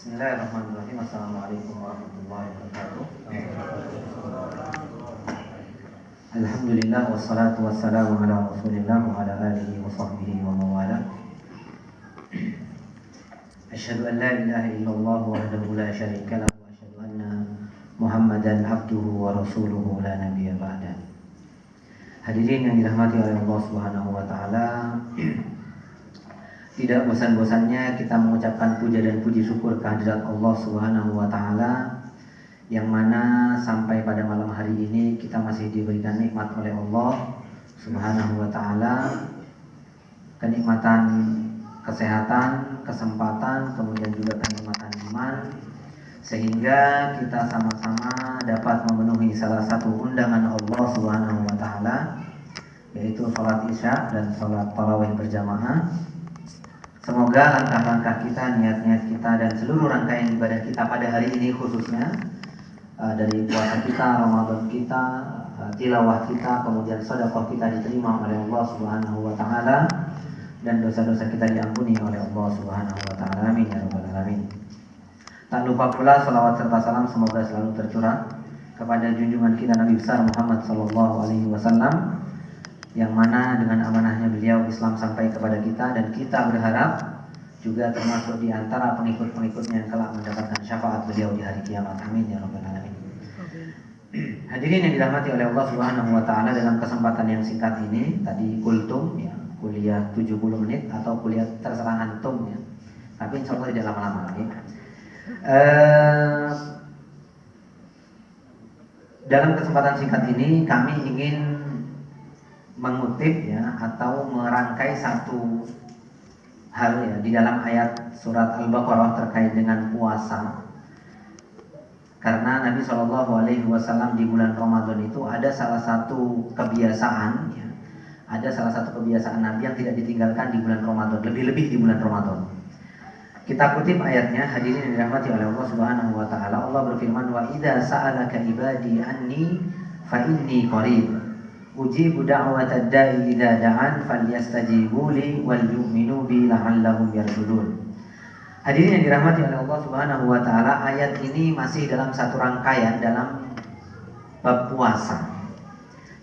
Bismillahirrahmanirrahim. Assalamualaikum warahmatullahi wabarakatuh. Alhamdulillah wassalatu wassalamu ala Rasulillah wa ala alihi wa sahbihi wa mawala. Asyhadu an la ilaha illallah wahdahu la syarika lahu wa asyhadu anna Muhammadan abduhu wa rasuluhu la nabiyya ba'da. Hadirin yang dirahmati oleh Allah Subhanahu wa taala, tidak bosan-bosannya kita mengucapkan puja dan puji syukur kehadirat Allah Subhanahu wa taala, yang mana sampai pada malam hari ini kita masih diberikan nikmat oleh Allah Subhanahu wa taala, kenikmatan kesehatan, kesempatan, kemudian juga kenikmatan iman, sehingga kita sama-sama dapat memenuhi salah satu undangan Allah Subhanahu wa taala, yaitu salat Isya dan salat tarawih berjamaah. Semoga langkah-langkah kita, niat-niat kita, dan seluruh rangkaian ibadah kita pada hari ini khususnya, dari puasa kita, Ramadan kita, tilawah kita, kemudian sedekah kita diterima oleh Allah Subhanahu wa taala, dan dosa-dosa kita diampuni oleh Allah Subhanahu wa taala. Amin ya rabbal alamin. Tak lupa pula salawat serta salam semoga selalu tercurah kepada junjungan kita Nabi besar Muhammad sallallahu alaihi wasallam, yang mana dengan amanahnya beliau Islam sampai kepada kita, dan kita berharap juga termasuk di antara pengikut-pengikutnya yang kelak mendapatkan syafaat beliau di hari kiamat. Amin ya rabbal alamin. Hadirin yang dirahmati oleh Allah Subhanahu wa taala, dalam kesempatan yang singkat ini tadi kultum ya, kuliah 70 menit atau kuliah terserah antum ya. Tapi insyaallah tidak lama-lama lagi. Dalam kesempatan singkat ini kami ingin mengutip ya, atau merangkai satu hal ya di dalam ayat surat Al-Baqarah terkait dengan puasa. Karena Nabi Shallallahu Alaihi Wasallam di bulan Ramadan itu ada salah satu kebiasaan ya, ada salah satu kebiasaan Nabi yang tidak ditinggalkan di bulan Ramadan, lebih-lebih di bulan Ramadan. Kita kutip ayatnya, hadirin yang dirahmati oleh Allah Subhanahu wa taala. Allah berfirman, "Wa idza sa'alaka ibadi anni fa inni qarib. Ujibu da'watad da'i idza da'an falyastajibu li wal yu'minu bi la'allahum yarshudun." Hadirin yang dirahmati oleh Allah Subhanahu wa taala, ayat ini masih dalam satu rangkaian dalam bab puasa.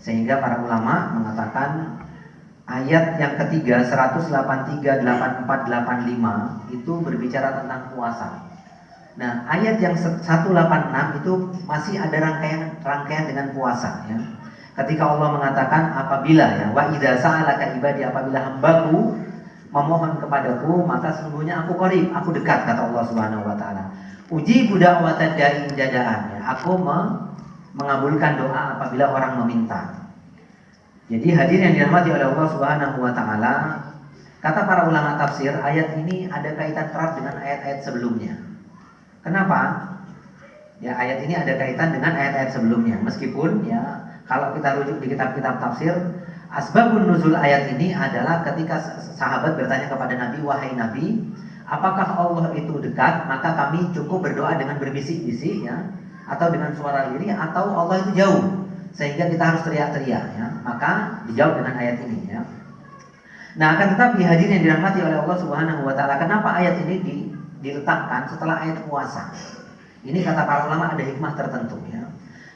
Sehingga para ulama mengatakan ayat yang ketiga 183, 84, 85 itu berbicara tentang puasa. Nah, ayat yang 186 itu masih ada rangkaian dengan puasa ya. Ketika Allah mengatakan apabila ya, wa idza sa'alaka ibadi, apabila hambaku memohon kepadaku, maka sesungguhnya aku qarib, aku dekat, kata Allah Subhanahu wa taala. Ujibu da'watad da'i jada'an, ya, aku mengabulkan doa apabila orang meminta. Jadi hadirin yang dirahmati oleh Allah Subhanahu wa taala, kata para ulama tafsir, ayat ini ada kaitan erat dengan ayat-ayat sebelumnya. Kenapa? Ya, ayat ini ada kaitan dengan ayat-ayat sebelumnya, meskipun ya kalau kita rujuk di kitab-kitab tafsir, asbabun nuzul ayat ini adalah ketika sahabat bertanya kepada Nabi, "Wahai Nabi, apakah Allah itu dekat? Maka kami cukup berdoa dengan berbisik-bisik ya, atau dengan suara lirih, atau Allah itu jauh sehingga kita harus teriak-teriak ya." Maka dijawab dengan ayat ini ya. Nah, akan tetapi hadirin yang dirahmati oleh Allah Subhanahu wa taala, kenapa ayat ini diletakkan setelah ayat puasa? Ini kata para ulama ada hikmah tertentu ya.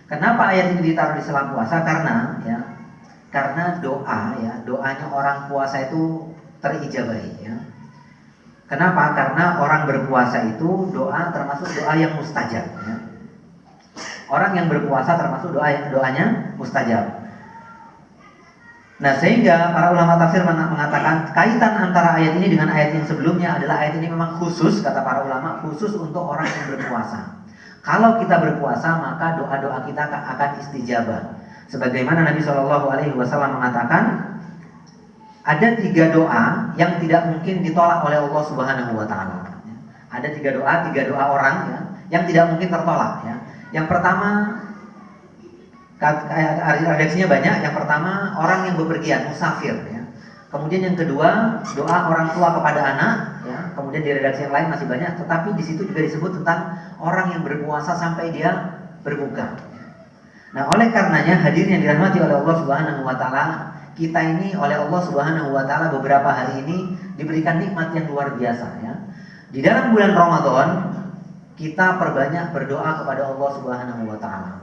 Kenapa ayat ini ditaruh di sela puasa? Karena doa ya, doanya orang puasa itu terijabahi ya. Kenapa? Karena orang berpuasa itu doa termasuk doa yang mustajab ya. Orang yang berpuasa termasuk doanya mustajab. Nah, sehingga para ulama tafsir mengatakan kaitan antara ayat ini dengan ayat yang sebelumnya adalah ayat ini memang khusus, kata para ulama, khusus untuk orang yang berpuasa. Kalau kita berpuasa, maka doa-doa kita akan istijabah. Sebagaimana Nabi Shallallahu Alaihi Wasallam mengatakan, ada 3 doa yang tidak mungkin ditolak oleh Allah Subhanahu Wa Taala. Ada 3 doa orang ya, yang tidak mungkin tertolak. Ya. Yang pertama, redaksinya banyak. Yang pertama, orang yang bepergian, musafir. Ya. Kemudian yang kedua, doa orang tua kepada anak. Ya. Kemudian di redaksi yang lain masih banyak, tetapi di situ juga disebut tentang orang yang berpuasa sampai dia berbuka. Nah, oleh karenanya hadirin yang dirahmati oleh Allah Subhanahu wa taala, kita ini oleh Allah Subhanahu wa taala beberapa hari ini diberikan nikmat yang luar biasa ya. Di dalam bulan Ramadan kita perbanyak berdoa kepada Allah Subhanahu wa taala.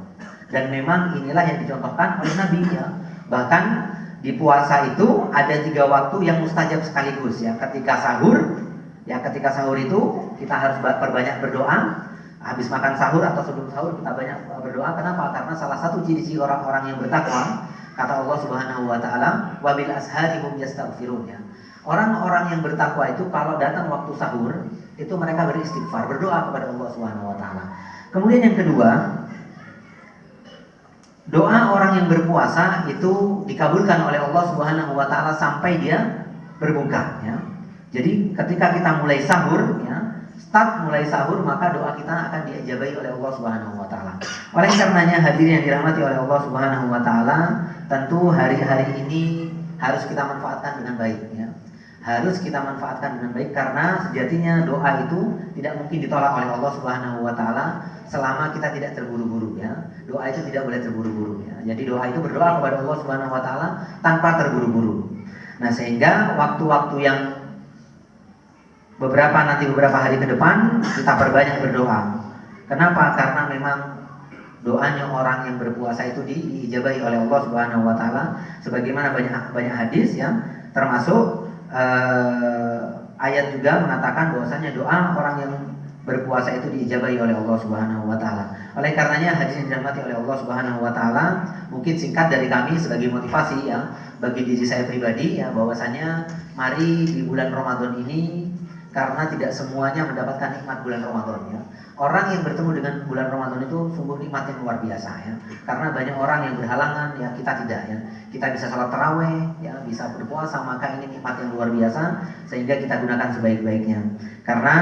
Dan memang inilah yang dicontohkan oleh Nabi ya. Bahkan di puasa itu ada 3 waktu yang mustajab sekaligus ya. Ketika sahur itu kita harus perbanyak berdoa. Habis makan sahur atau sebelum sahur kita banyak berdoa. Kenapa? Karena salah satu ciri orang-orang yang bertakwa, kata Allah Subhanahu wa taala, wabil ashari hum yastaghfirun ya. Orang-orang yang bertakwa itu kalau datang waktu sahur itu mereka beristighfar, berdoa kepada Allah Subhanahu wa taala. Kemudian yang kedua, doa orang yang berpuasa itu dikabulkan oleh Allah Subhanahu wa taala sampai dia berbuka ya. Jadi ketika kita mulai sahur ya, start mulai sahur, maka doa kita akan diijabahi oleh Allah Subhanahu wa taala. Oleh karenanya hadirin yang dirahmati oleh Allah Subhanahu wa taala, tentu hari-hari ini harus kita manfaatkan dengan baik ya. Harus kita manfaatkan dengan baik karena sejatinya doa itu tidak mungkin ditolak oleh Allah Subhanahu wa taala selama kita tidak terburu-buru ya. Doa itu tidak boleh terburu-buru ya. Jadi doa itu berdoa kepada Allah Subhanahu wa taala tanpa terburu-buru. Nah, sehingga waktu-waktu yang beberapa hari ke depan kita perbanyak berdoa. Kenapa? Karena memang doanya orang yang berpuasa itu diijabahi oleh Allah Subhanahu wa taala sebagaimana banyak hadis ya, termasuk ayat juga mengatakan bahwasanya doa orang yang berpuasa itu diijabahi oleh Allah Subhanahu wa taala. Oleh karenanya hadis yang dirahmati oleh Allah Subhanahu wa taala, mungkin singkat dari kami sebagai motivasi ya bagi diri saya pribadi ya, bahwasanya mari di bulan Ramadan ini, karena tidak semuanya mendapatkan nikmat bulan Ramadan ya. Orang yang bertemu dengan bulan Ramadan itu sungguh nikmat yang luar biasa ya. Karena banyak orang yang berhalangan ya, kita tidak ya. Kita bisa sholat taraweh ya, bisa berpuasa, maka ini nikmat yang luar biasa sehingga kita gunakan sebaik-baiknya. Karena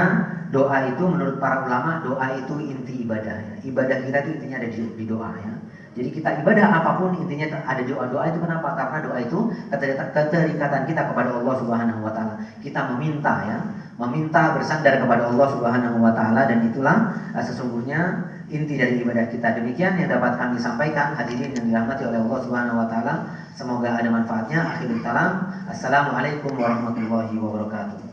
doa itu menurut para ulama, doa itu inti ibadah ya. Ibadah kita itu intinya ada di doa ya. Jadi kita ibadah apapun intinya ada doa itu. Kenapa? Karena doa itu keterikatan kita kepada Allah Subhanahu wa taala. Kita meminta bersandar kepada Allah Subhanahu wa taala, dan itulah sesungguhnya inti dari ibadah kita. Demikian yang dapat kami sampaikan, hadirin yang dirahmati oleh Allah Subhanahu wa taala. Semoga ada manfaatnya. Akhirul kalam. Assalamualaikum warahmatullahi wabarakatuh.